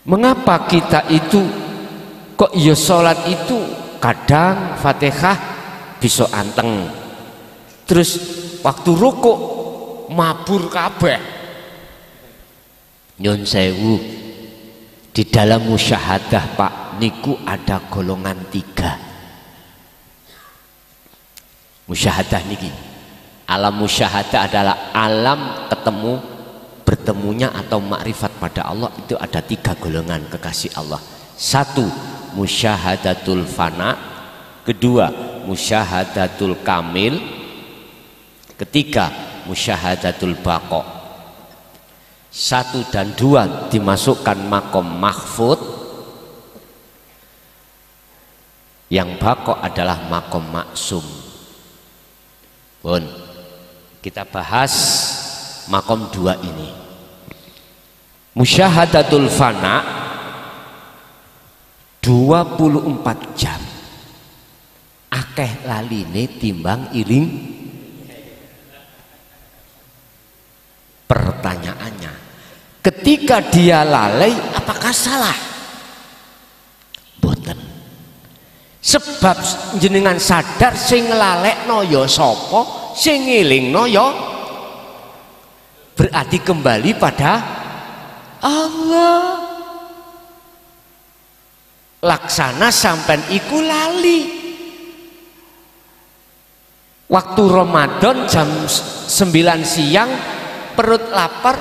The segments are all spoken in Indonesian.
Mengapa kita itu kok ya sholat itu kadang Fatihah bisa anteng, terus waktu rukuk mabur kabeh. Nyun sewu, di dalam musyahadah Pak niku ada golongan 3. Musyahadah niki, alam musyahadah adalah alam bertemunya atau makrifat pada Allah. Itu ada 3 golongan kekasih Allah. 1 musyahadatul fana, 2 musyahadatul kamil, 3 musyahadatul baqa. 1 dan 2 dimasukkan makom mahfud, yang baqa adalah makom maksum. Pun kita bahas makom 2 ini. Musyahadatul fana 24 jam, akeh laline timbang iling. Pertanyaannya, ketika dia lalai apakah salah? Boten. Sebab jenengan sadar sing nglalekno ya sapa, sing ngelingno ya berarti kembali pada Allah. Laksana sampean iku lali. Waktu Ramadan jam 9 siang perut lapar,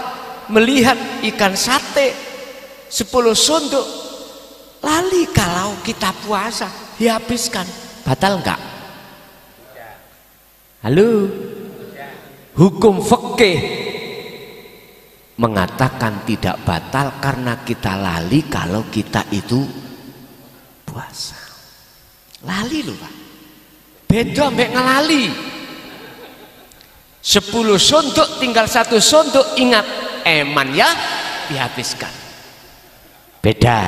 melihat ikan sate 10 sunduk, lali. Kalau kita puasa dihabiskan, batal enggak? Halo, hukum fikih mengatakan tidak batal karena kita lali kalau kita itu puasa. Lali loh Pak, beda mbek ngelali. 10 sunduk tinggal 1 sunduk, ingat eman ya dihabiskan. Beda.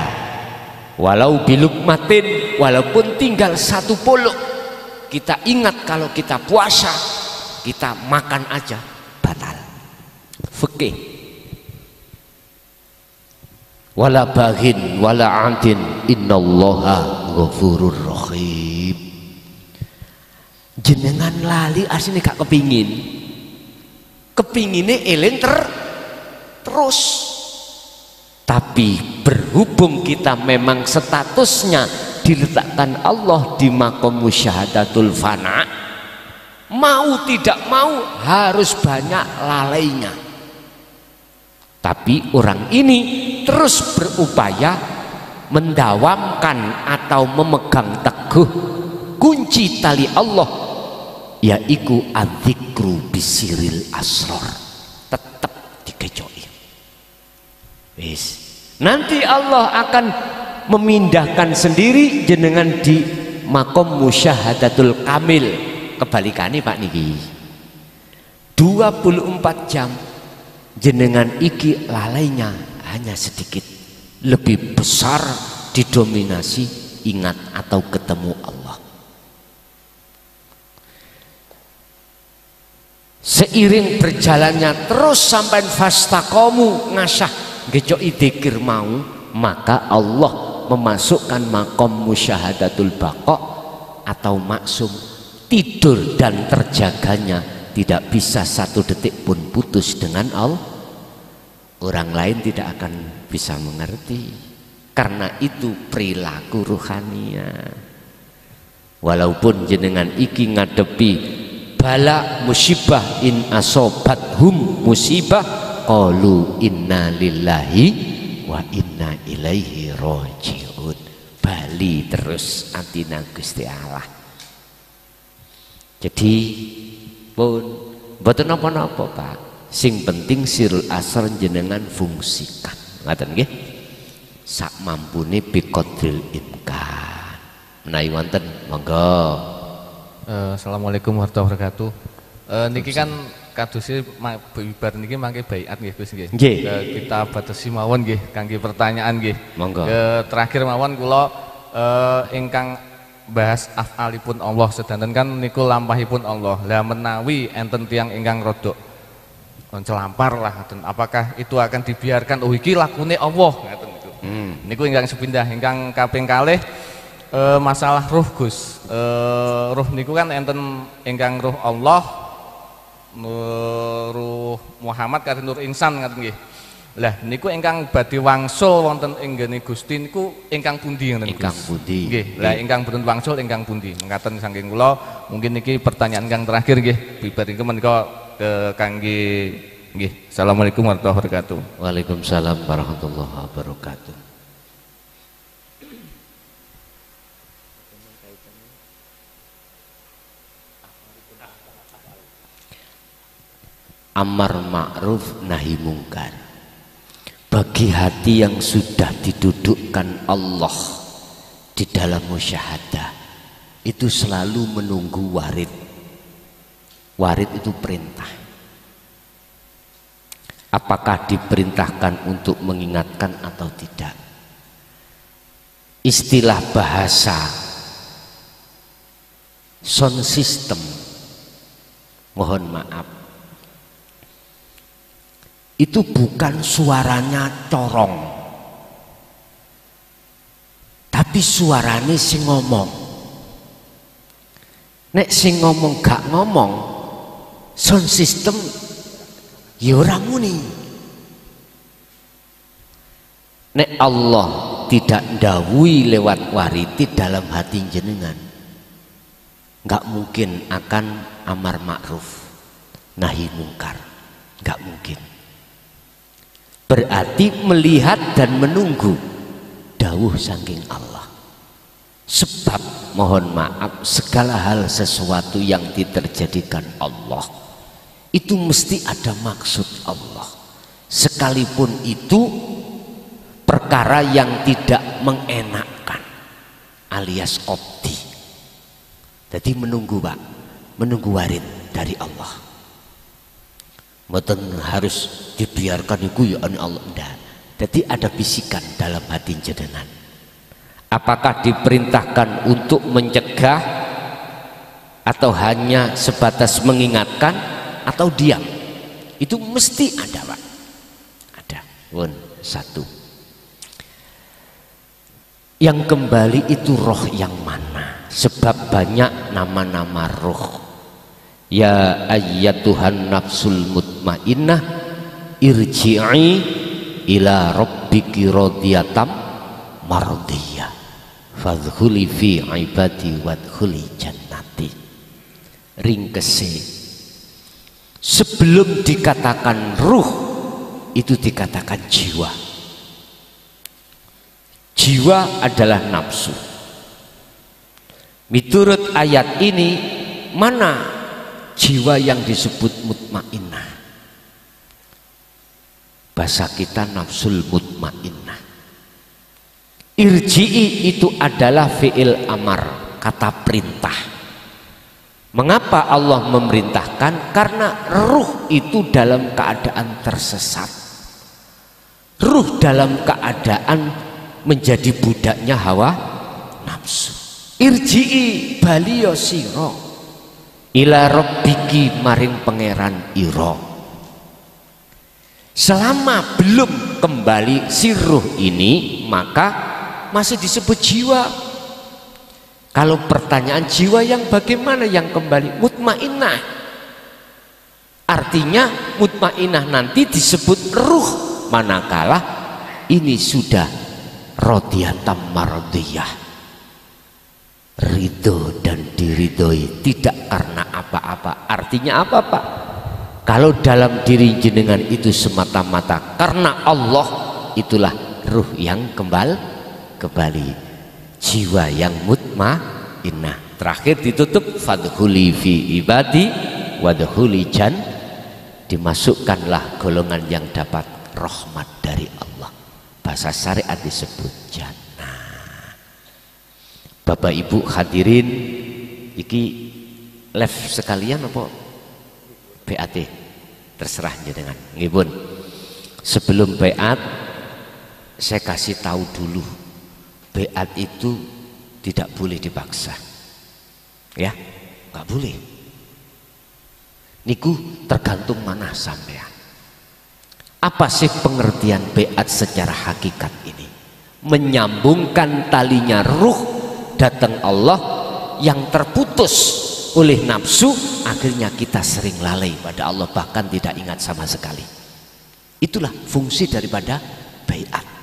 Walau bilukmatin, walaupun tinggal 1 poluk, kita ingat kalau kita puasa, kita makan aja batal. Fikih. Wala baghin wala antin innallaha ghafurur rahim. Jenengan lali asline gak kepingine eling terus, tapi berhubung kita memang statusnya diletakkan Allah di makom musyahadatul fana, mau tidak mau harus banyak lalainya. Tapi orang ini terus berupaya mendawamkan atau memegang teguh kunci tali Allah, yaitu adzikru bisiril asror. Tetap dikejoki. Wis, nanti Allah akan memindahkan sendiri jenengan di makom musyahadatul kamil. Kebalikannya Pak niki 24 jam jenengan iki lalainya hanya sedikit, lebih besar didominasi ingat atau ketemu Allah. Seiring berjalannya terus sampai fastaqomu ngasah ngejoki dzikir mau, maka Allah memasukkan makom musyahadatul baqa atau maksum, tidur dan terjaganya tidak bisa 1 detik pun putus dengan Allah. Orang lain tidak akan bisa mengerti, karena itu perilaku ruhania. Walaupun jenengan iki ngadepi bala musibah, in asobat hum musibah qalu inna lillahi wa inna ilaihi rojiun. Bali terus antina Gusti Allah. Jadi pun mboten napa-napa Pak, sing penting sirul asr jenengan fungsikan, ngaten nggih, sak mampune biqadril imkan. Menawi wonten monggo. Assalamualaikum warahmatullahi wabarakatuh. Niki kan kadosi bar niki mangke baiat nggih Gus nggih. Kita batasi mawon nggih kangge pertanyaan nggih. Monggo. Terakhir mawon kula ingkang bahas af'alipun Allah, sedanten kan niku lampahipun Allah. Lah menawi enten tiyang ingkang rodok celampar lah, apakah itu akan dibiarkan? Oh iki lakune Allah, ngaten niku. Niku ingkang sepindah, ingkang kaping kalih masalah ruh Gus. Ruh niku kan enten ingkang ruh Allah, ruh Muhammad kaliyan nur insan ngaten nggih. Lah niku ingkang badhe wangsul wonten ing nggene Gusti niku ingkang pundi ngoten Gus? Ingkang pundi? Nggih. Lah ingkang boten wangsul ingkang pundi? Mengkaten saking kula, mungkin niki pertanyaan ingkang terakhir nggih. Bibar niku menika kangge nggih. Assalamualaikum warahmatullahi wabarakatuh. Waalaikumsalam warahmatullahi wabarakatuh. Amar ma'ruf nahi mungkar. Bagi hati yang sudah didudukkan Allah di dalam musyahadah, itu selalu menunggu warid. Warid itu perintah. Apakah diperintahkan untuk mengingatkan atau tidak? Istilah bahasa sound system, mohon maaf, itu bukan suaranya corong, tapi suaranya sing ngomong. Nek sing ngomong gak ngomong, sound system ya ora muni. Nek Allah tidak ndawuhi lewat wariti dalam hati jenengan, gak mungkin akan amar ma'ruf nahi mungkar, gak mungkin. Berarti melihat dan menunggu dawuh saking Allah. Sebab mohon maaf, segala hal sesuatu yang diterjadikan Allah itu mesti ada maksud Allah, sekalipun itu perkara yang tidak mengenakkan alias opti. Jadi menunggu Pak, menunggu warid dari Allah. Mboten harus dibiarkan itu ya Allah, enggak. Jadi ada bisikan dalam hati jenengan. Apakah diperintahkan untuk mencegah atau hanya sebatas mengingatkan atau diam? Itu mesti ada Pak. Ada. Pun satu. Yang kembali itu roh yang mana? Sebab banyak nama-nama roh. Ya ayyatuhan nafsul mutmainnah irji'i ila rabbiki radiyatam mardiyah fadkhuli fi ibadi wadkhuli jannati. Ringkese, sebelum dikatakan ruh itu dikatakan jiwa. Jiwa adalah nafsu. Miturut ayat ini, mana jiwa yang disebut mutmainnah? Bahasa kita nafsul mutmainnah. Irji'i itu adalah fi'il amar, kata perintah. Mengapa Allah memerintahkan? Karena ruh itu dalam keadaan tersesat. Ruh dalam keadaan menjadi budaknya hawa nafsu. Irji'i baliyo siro ila rabbiki maring pangeran ira. Selama belum kembali si ruh ini, maka masih disebut jiwa. Kalau pertanyaan jiwa yang bagaimana yang kembali? Mutmainnah. Artinya mutmainnah nanti disebut ruh manakala ini sudah radiyatam mardiyah, ridho dan diridhoi, tidak karena apa-apa. Artinya apa Pak? Kalau dalam diri jenengan itu semata-mata karena Allah, itulah ruh yang kembali, jiwa yang mutmainnah. Terakhir ditutup fadkhuli fi ibadi wadkhuli jan, dimasukkanlah golongan yang dapat rahmat dari Allah. Bahasa syariat disebut jannah. Bapak Ibu hadirin, iki live sekalian apa BAT? Terserah jenengan. Nggih pun. Sebelum BAT saya kasih tahu dulu, BAT itu tidak boleh dipaksa. Ya, nggak boleh. Niku tergantung mana sampean. Apa sih pengertian BAT secara hakikat ini? menyambungkan talinya ruh datang Allah yang terputus oleh nafsu, akhirnya kita sering lalai pada Allah, bahkan tidak ingat sama sekali. Itulah fungsi daripada baiat.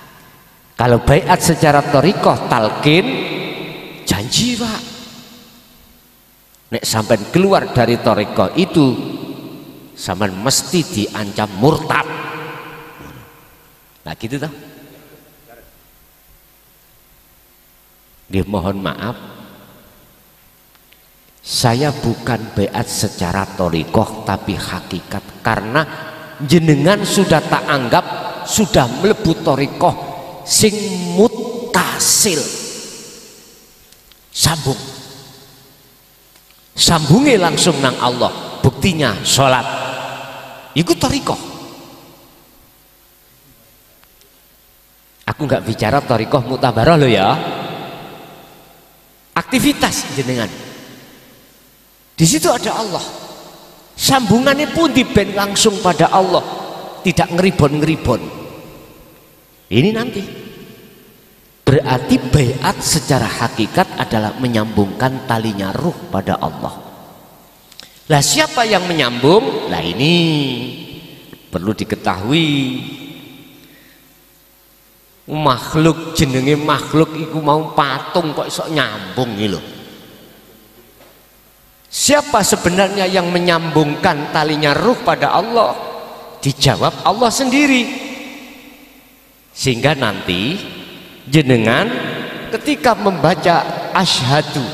Kalau baiat secara thariqah talqin, janji Pak, nek sampai keluar dari thariqah itu sampean mesti diancam murtad. Nah gitu toh. Mohon maaf, saya bukan baiat secara thariqah tapi hakikat, karena jenengan sudah tak anggap sudah mlebu thariqah sing muttasil, sambungnya langsung nang Allah, buktinya sholat itu thariqah. Aku nggak bicara thariqah mutabarah lo ya, aktivitas jenengan di situ ada Allah, sambungannya pun diben langsung pada Allah, tidak ngeribon. Ini nanti berarti baiat secara hakikat adalah menyambungkan talinya ruh pada Allah. Lah siapa yang menyambung? Lah ini perlu diketahui, makhluk jenenge makhluk iku mau patung kok iso nyambung iki lho. Siapa sebenarnya yang menyambungkan talinya ruh pada Allah? Dijawab Allah sendiri. Sehingga nanti jenengan ketika membaca asyhadu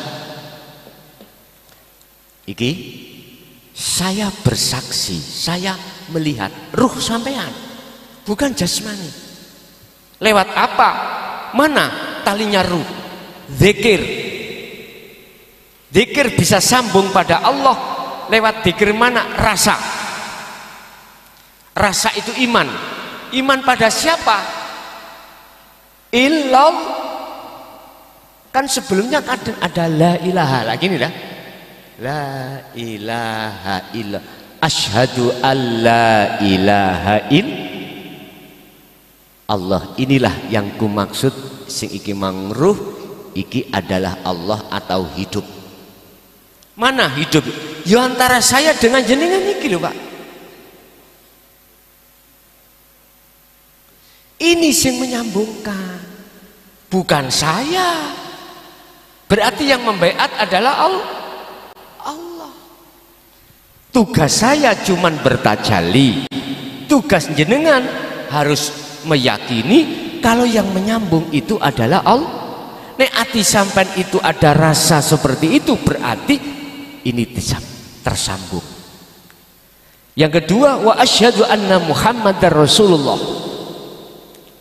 iki, saya bersaksi, saya melihat ruh sampean, bukan jasmani. Lewat apa? Mana talinya ruh? Zikir. Zikir bisa sambung pada Allah lewat zikir mana? Rasa. Rasa itu iman. Iman pada siapa? Illallah. Kan sebelumnya kadang ada la ilaha lagi nih dah. La ilaha illallah. Asyhadu an la ilaha Allah. Inilah yang ku maksud sing iki mangruh, iki adalah Allah atau hidup. Mana hidup? Ya antara saya dengan jenengan iki lho Pak. Ini sing menyambungkan, bukan saya. Berarti yang membaiat adalah Allah. Tugas saya cuman bertajalli, tugas jenengan harus meyakini kalau yang menyambung itu adalah Allah. Nek ati sampean itu ada rasa seperti itu, berarti ini tersambung. Yang kedua, wa asyhadu anna Muhammadar Rasulullah.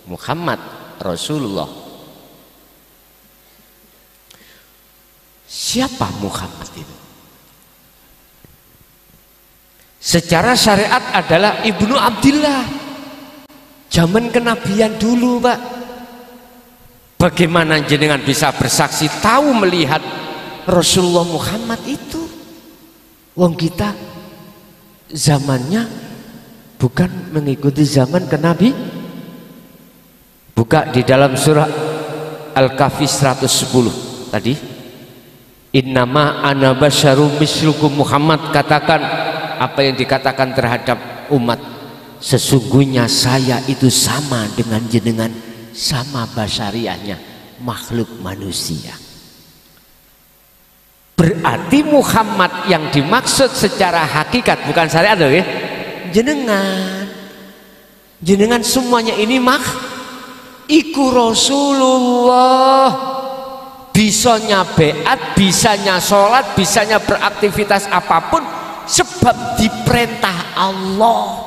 Muhammad Rasulullah. Siapa Muhammad itu? Secara syariat adalah Ibnu Abdillah. Zaman kenabian dulu Pak. Bagaimana jenengan bisa bersaksi tahu melihat Rasulullah Muhammad itu? Wong kita zamannya bukan mengikuti zaman kenabi. Buka di dalam surah Al-Kahfi 110 tadi. Innama ana basyarum mislukum Muhammad, katakan apa yang dikatakan terhadap umat, sesungguhnya saya itu sama dengan jenengan, sama basyariahnya, makhluk manusia. Berarti Muhammad yang dimaksud secara hakikat bukan syariat loh ya, jenengan semuanya ini iku Rasulullah, bisanya beat, bisanya sholat, bisanya beraktivitas apapun sebab diperintah Allah,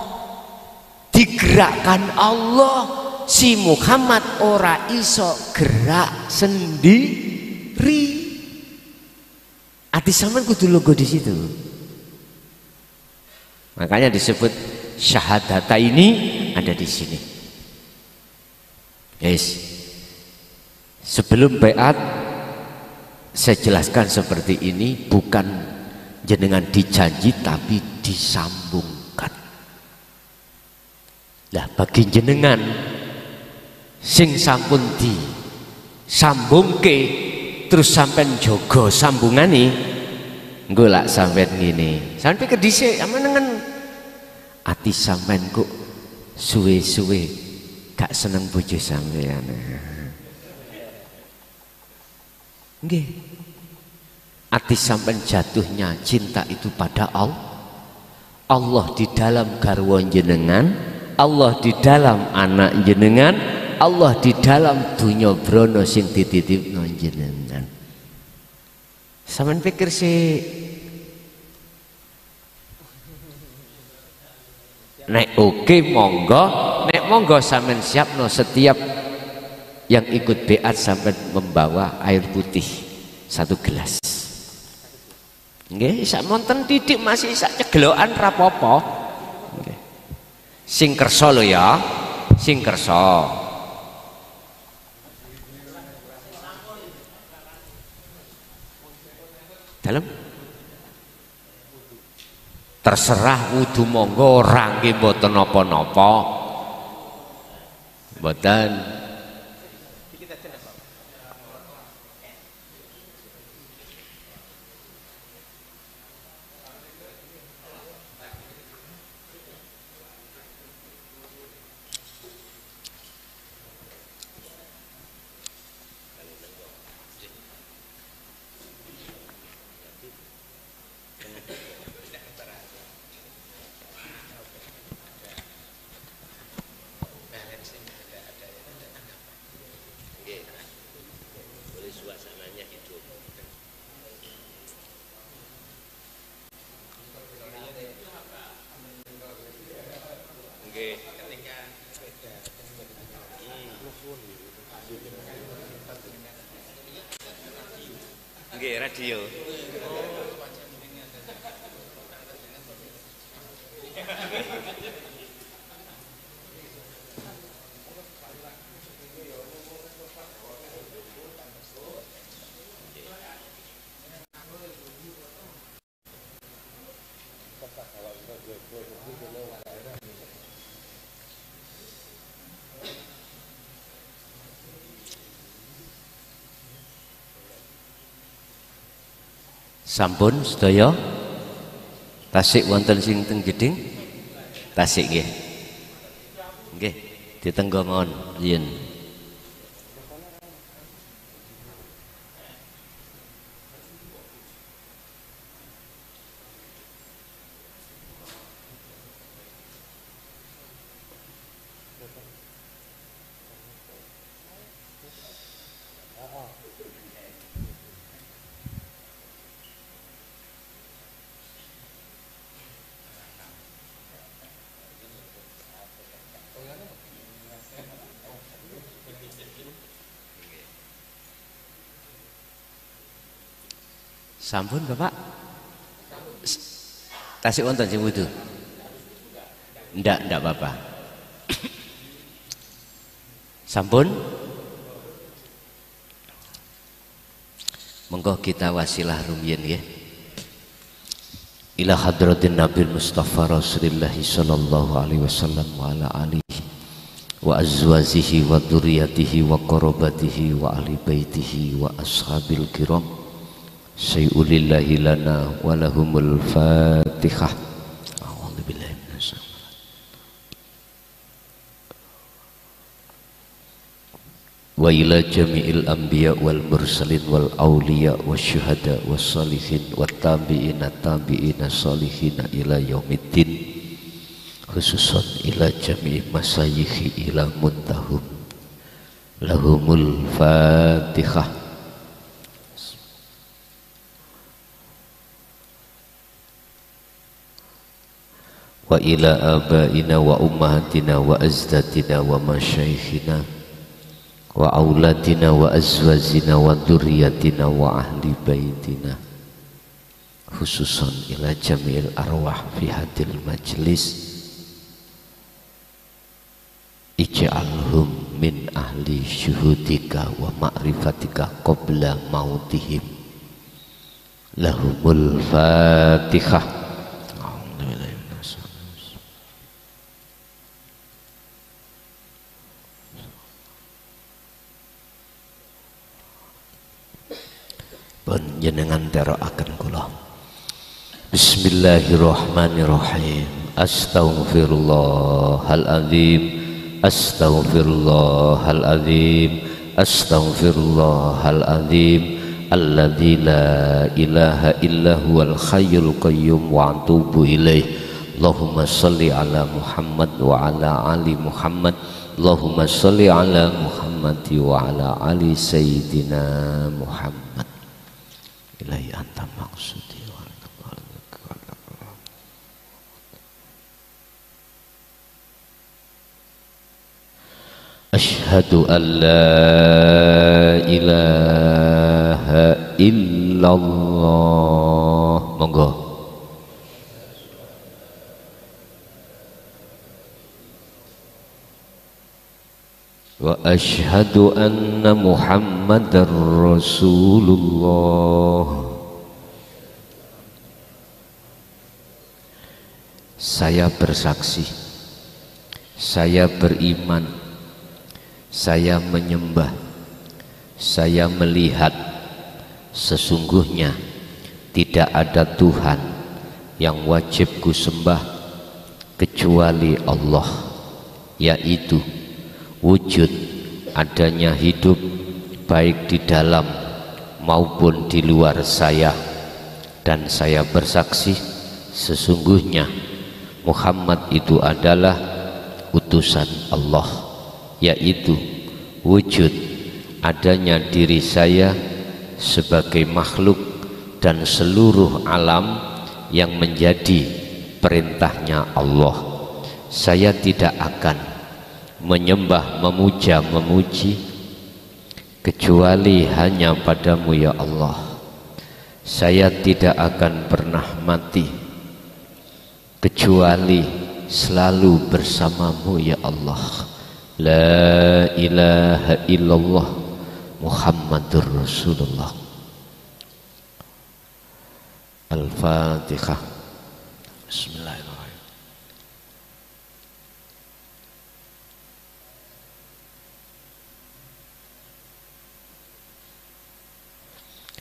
digerakkan Allah. Si Muhammad ora iso gerak sendiri. Ati sampean kudu logo di situ. Makanya disebut syahadata ini ada di sini. Guys, sebelum baiat saya jelaskan seperti ini, bukan jenengan dijanji tapi disambungkan. Lah bagi jenengan sing sampun di sambungke terus sampean jaga sambungane engko lak sampean ngene sampean pikir dhisik amenengen ati sampean kok suwe-suwe gak seneng bojo sampean nggih ati sampean jatuhnya cinta itu pada Allah di dalam garwa jenengan, Allah di dalam anak jenengan, Allah di dalam dunya brana sing dititipno jenengan. Sampeyan pikir sih nek oke monggo, nek monggo sampeyan siapno setiap yang ikut beat sampeyan membawa air putih 1 gelas. Nggih, sak monten titik masih sak ceglokan rapopo. Nggih. Sing kersa lho ya, sing kersa. Dalem. Terserah wudu monggo ora nggih mboten napa-napa. Mboten. Nggih, radio. Sampun sedaya tasik wonten sing teng jeding tasik nggih nggih ditenggongon yen sampun Bapak tasik wonten sing wudu ndak apa-apa sampun monggo kita wasilah rumiyin nggih ila hadratin nabil mustafa rasulillah sallallahu alaihi wasallam wa ala alihi wa azwajihi wa dzurriyyatihi wa qarabatihi wa ahli baitihi wa ashabil kiram Sayyulillahi lana walahumul fatihah. A'udzubillahi minasyaitonir wa ila jami'il anbiya wal mursalin wal awliya wasyuhada wassalihin wat tabi'ina tabi'ina salihina ila yaumiddin khususan ila jami'i masayikhi ila muntahum lahumul fatihah. Wa ila abaina wa ummahatina wa azdatina wa masyaikhina wa auladina wa azwajina wa dzurriyyatina wa ahli baitina khususan ila jami'il arwah fi hadil majlis ij'alhum min ahli syuhudika wa ma'rifatika qabla mautihim lahumul fatihah. pun jenengan teroaken kula. Bismillahirrahmanirrahim. Astaghfirullahaladzim, astaghfirullahaladzim, astaghfirullahaladzim, alladzi la ilaha illa huwal hayyul qayyum wa atubu ilaih. Allahumma sholli ala Muhammad wa ala ali Muhammad. Allahumma sholli ala Muhammad wa ala ali sayyidina Muhammad. Ilahi anta maksudi. Asyhadu an la ilaha illallah. Monggo. Wa asyhadu anna Muhammadar Rasulullah. Saya bersaksi, saya beriman, saya menyembah, saya melihat sesungguhnya tidak ada Tuhan yang wajib kusembah kecuali Allah, yaitu wujud adanya hidup baik di dalam maupun di luar saya. Dan saya bersaksi sesungguhnya Muhammad itu adalah utusan Allah, yaitu wujud adanya diri saya sebagai makhluk dan seluruh alam yang menjadi perintahnya Allah. Saya tidak akan menyembah, memuja, memuji kecuali hanya padamu ya Allah. Saya tidak akan pernah mati kecuali selalu bersamamu ya Allah. La ilaha illallah Muhammadur Rasulullah. Al-Fatihah. Bismillahirrahmanirrahim.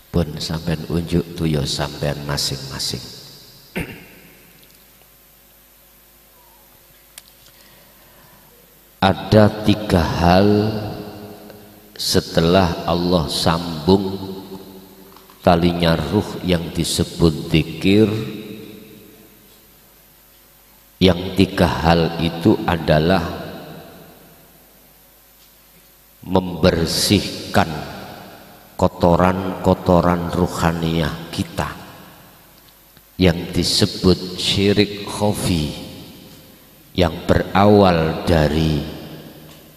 Pun sampean unjuk tuyo sampean masing-masing. Ada 3 hal setelah Allah sambung talinya ruh yang disebut zikir. Yang 3 hal itu adalah membersihkan kotoran-kotoran ruhaniyah kita yang disebut syirik khafi, yang berawal dari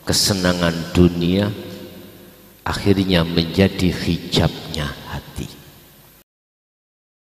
kesenangan dunia akhirnya menjadi hijabnya hati.